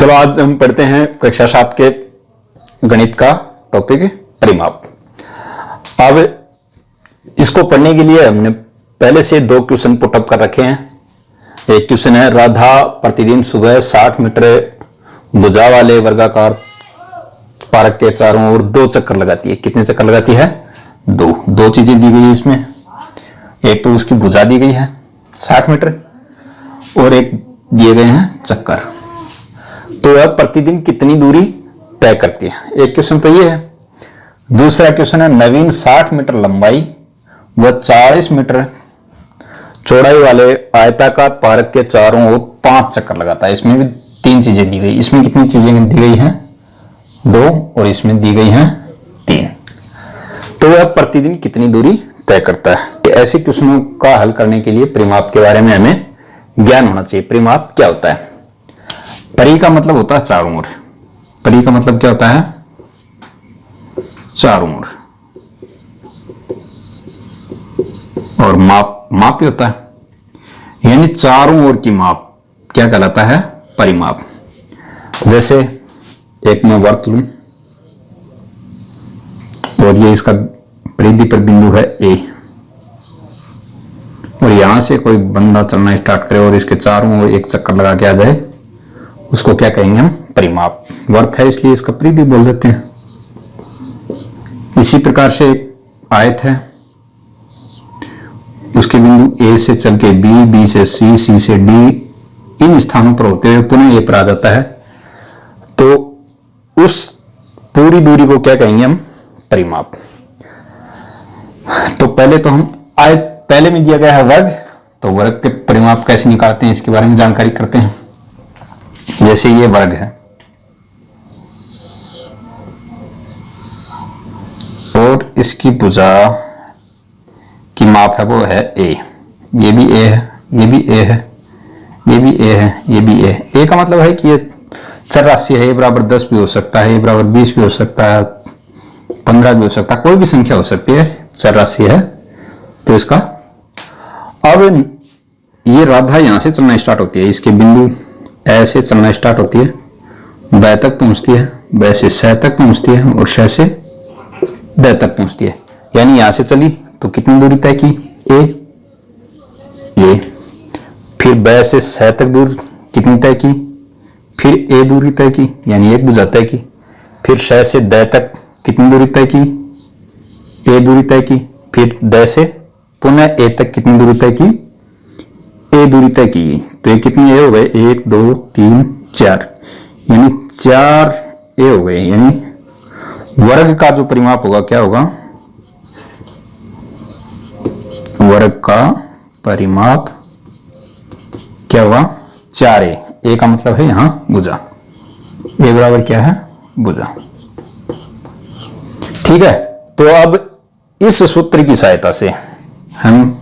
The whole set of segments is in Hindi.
चलो आज हम पढ़ते हैं कक्षा 7 के गणित का टॉपिक परिमाप। अब इसको पढ़ने के लिए हमने पहले से 2 क्वेश्चन पुटअप कर रखे हैं। एक क्वेश्चन है, राधा प्रतिदिन सुबह 60 मीटर भुजा वाले वर्गाकार पार्क के चारों ओर 2 चक्कर लगाती है। कितने चक्कर लगाती है? 2 चीजें दी गई है इसमें। एक तो उसकी भुजा दी गई है 60 मीटर और एक दिए गए हैं चक्कर। तो वह प्रतिदिन कितनी दूरी तय करती है? एक क्वेश्चन तो ये है। दूसरा क्वेश्चन है, नवीन 60 मीटर लंबाई व 40 मीटर चौड़ाई वाले आयताकार पार्क के चारों ओर 5 चक्कर लगाता है। इसमें भी 3 चीजें दी गई। इसमें कितनी चीजें दी गई हैं? 2 और इसमें दी गई हैं 3। तो वह प्रतिदिन कितनी दूरी तय करता है? ऐसे क्वेश्चनों का हल करने के लिए परिमाप के बारे में हमें ज्ञान होना चाहिए। परिमाप क्या होता है? परि का मतलब होता है चारों ओर। परि का मतलब क्या होता है? चारों ओर। और माप भी होता है, यानी चारों ओर की माप क्या कहलाता है? परिमाप। जैसे एक मैं वर्त लूं और ये इसका परिधि पर बिंदु है ए, और यहां से कोई बंदा चलना स्टार्ट करे और इसके चारों ओर एक चक्कर लगा के आ जाए, उसको क्या कहेंगे हम? परिमाप। वर्त है इसलिए इसका परिधि बोल देते हैं। इसी प्रकार से एक आयत है, उसके बिंदु ए से चल के बी, बी से सी, सी से डी, इन स्थानों पर होते हुए पुनः ए पर आ जाता है। तो उस पूरी दूरी को क्या कहेंगे हम? परिमाप। तो पहले तो हम आयत, पहले में दिया गया है वर्ग, तो वर्ग के परिमाप कैसे निकालते हैं इसके बारे में जानकारी करते हैं। जैसे ये वर्ग है और इसकी भुजा की माप है वो है ए। ये भी ए है, ये भी ए है, ये भी ए है, ये भी ए है। ए का मतलब है कि ये चर राशि है। ए बराबर 10 भी हो सकता है, ए बराबर 20 भी हो सकता है, 15 भी हो सकता है, कोई भी संख्या हो सकती है, चर राशि है। तो इसका अब ये राधा यहां से चलना स्टार्ट होती है, इसके बिंदु ऐसे चलना स्टार्ट होती है, ब तक पहुंचती है, ब से स तक पहुंचती है और श से द तक पहुंचती है। यानी यहां से चली तो कितनी दूरी तय की? ए। फिर ब से स तक दूर कितनी तय की? फिर ए दूरी तय की, यानी एक भुजा तय की। फिर श से द तक कितनी दूरी तय की? ए दूरी तय की। फिर द से पुनः ए तक कितनी दूरी तय की? ए दूरी तय की। तो ये कितनी ए हो गए? 1 2 3 4, यानी 4 ए हो गए। यानी वर्ग का जो परिमाप होगा क्या होगा? वर्ग का परिमाप क्या होगा? 4 ए का मतलब है यहां भुजा। ए बराबर क्या है? भुजा। ठीक है। तो अब इस सूत्र की सहायता से हम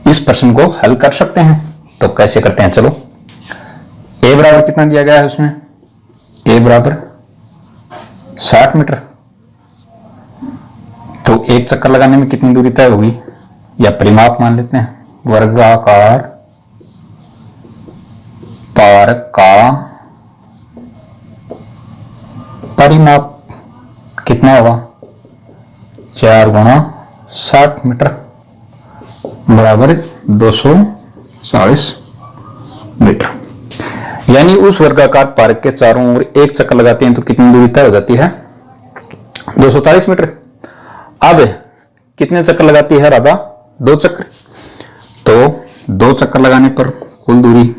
इस प्रश्न को हल कर सकते हैं। तो कैसे करते हैं? चलो, ए बराबर कितना दिया गया है उसमें? ए बराबर 60 मीटर। तो एक चक्कर लगाने में कितनी दूरी तय होगी? या परिमाप मान लेते हैं, वर्गाकार पार्क का परिमाप कितना होगा? 4 गुणा 60 मीटर बराबर 240 मीटर। यानी उस वर्गाकार पार्क के चारों ओर एक चक्कर लगाते हैं तो कितनी दूरी तय हो जाती है? 240 मीटर। अब कितने चक्कर लगाती है राधा? 2 चक्कर। तो 2 चक्कर लगाने पर कुल दूरी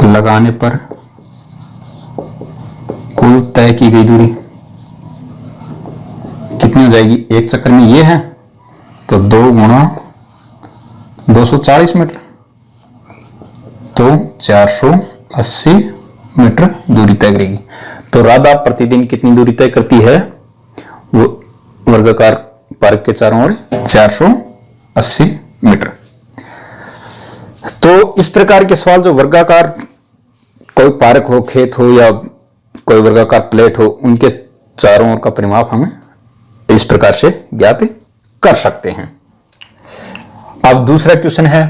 लगाने पर कुल तय की गई दूरी कितनी हो जाएगी? एक चक्कर में ये है तो 2 गुणा 240 मीटर, तो 480 मीटर दूरी तय करेगी। तो राधा प्रतिदिन कितनी दूरी तय करती है? वो वर्गाकार पार्क के चारों ओर 480 मीटर। तो इस प्रकार के सवाल जो वर्गाकार कोई पार्क हो, खेत हो या कोई वर्गाकार प्लेट हो, उनके चारों ओर का परिमाप हमें इस प्रकार से ज्ञात कर सकते हैं। अब दूसरा क्वेश्चन है,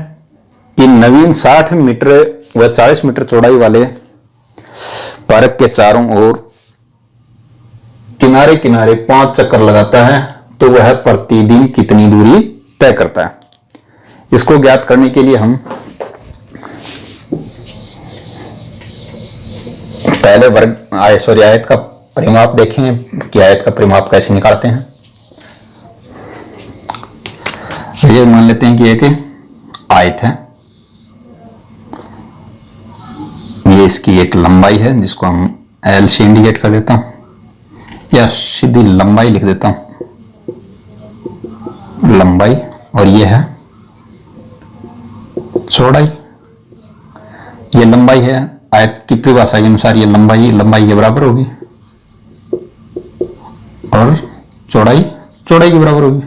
कि नवीन 60 मीटर व 40 मीटर चौड़ाई वाले पार्क के चारों ओर किनारे किनारे 5 चक्कर लगाता है तो वह प्रतिदिन कितनी दूरी तय करता है। इसको ज्ञात करने के लिए हम पहले आयत का परिमाप देखें कि आयत का परिमाप कैसे निकालते हैं। ये मान लेते हैं कि एक आयत है, ये इसकी एक लंबाई है जिसको हम एल से इंडिकेट कर देता हूं या सीधी लंबाई लिख देता हूं, लंबाई, और ये है चौड़ाई। ये लंबाई है, आयत की परिभाषा के अनुसार ये लंबाई के बराबर होगी और चौड़ाई के बराबर होगी,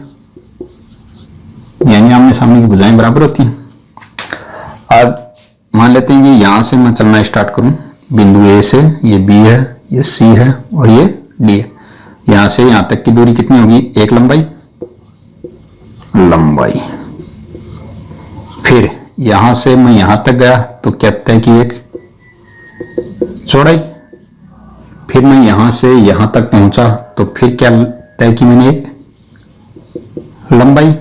यानी आमने सामने की भुजाएं बराबर होती हैं। अब मान लेते हैं कि यहां से मैं चलना स्टार्ट करूं, बिंदु ए से, ये बी है, ये सी है और ये डी है। यहां से यहां तक की दूरी कितनी होगी? एक लंबाई। फिर यहां से मैं यहां तक गया तो क्या तय की? एक चौड़ाई। फिर मैं यहां से यहां तक पहुंचा तो फिर क्या तय की मैंने? एक लंबाई।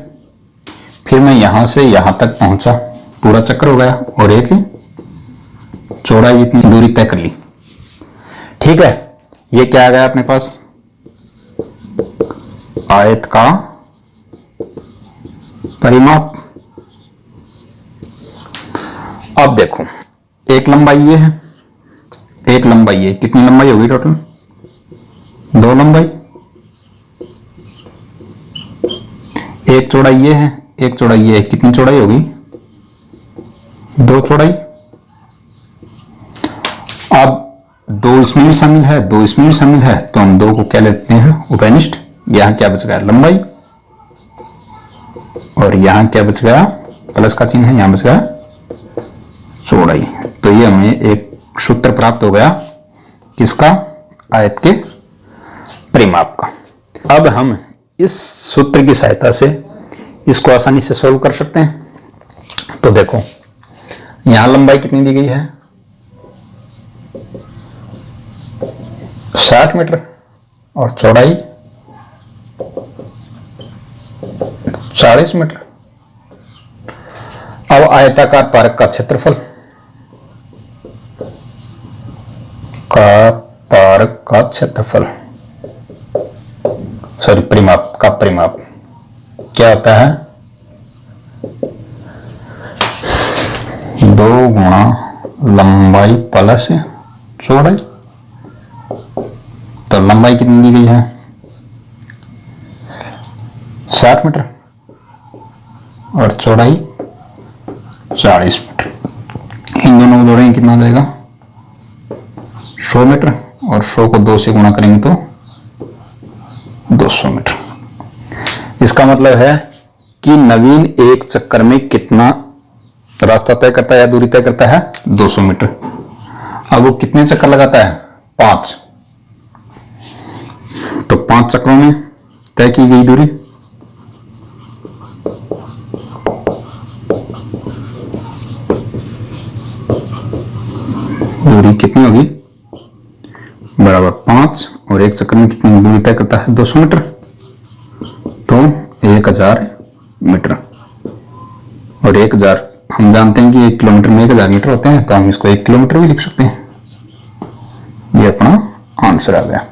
फिर मैं यहां से यहां तक पहुंचा, पूरा चक्कर हो गया और एक चौड़ाई इतनी दूरी तय कर ली। ठीक है, ये क्या आ गया अपने पास? आयत का परिमाप। अब देखो, एक लंबाई ये है, एक लंबाई ये, कितनी लंबाई होगी टोटल? 2 लंबाई। एक चौड़ाई ये है, एक चौड़ाई ये है, कितनी चौड़ाई होगी? 2 चौड़ाई। अब 2 इसमें भी शामिल है, 2 इसमें भी शामिल है, तो हम 2 को क्या लेते हैं? उभयनिष्ठ। यहां क्या बच गया? लंबाई। और यहां क्या बच गया? प्लस का चिन्ह है, यहां बच गया चौड़ाई। तो ये हमें एक सूत्र प्राप्त हो गया, किसका? आयत के परिमाप का। अब हम इस सूत्र की सहायता से इसको आसानी से सॉल्व कर सकते हैं। तो देखो, यहां लंबाई कितनी दी गई है? 60 मीटर और चौड़ाई 40 मीटर। अब आयताकार पार्क का क्षेत्रफल परिमाप का परिमाप क्या होता है? 2 गुणा लंबाई प्लस चौड़ाई। तो लंबाई कितनी दी गई है? 60 मीटर और चौड़ाई 40 मीटर। इन दोनों को जोड़ेंगे कितना देगा? 100 मीटर, और 100 को 2 से गुणा करेंगे तो 200 मीटर। इसका मतलब है कि नवीन एक चक्कर में कितना रास्ता तय करता है या दूरी तय करता है? 200 मीटर। अब वो कितने चक्कर लगाता है? 5। तो 5 चक्रों में तय की गई दूरी कितनी होगी? बराबर 5, और एक चक्कर में कितनी दूरी तय करता है? 200 मीटर। तो 1000 मीटर, और 1000 हम जानते हैं कि 1 किलोमीटर में 1000 मीटर होते हैं, तो हम इसको 1 किलोमीटर भी लिख सकते हैं। ये अपना आंसर आ गया।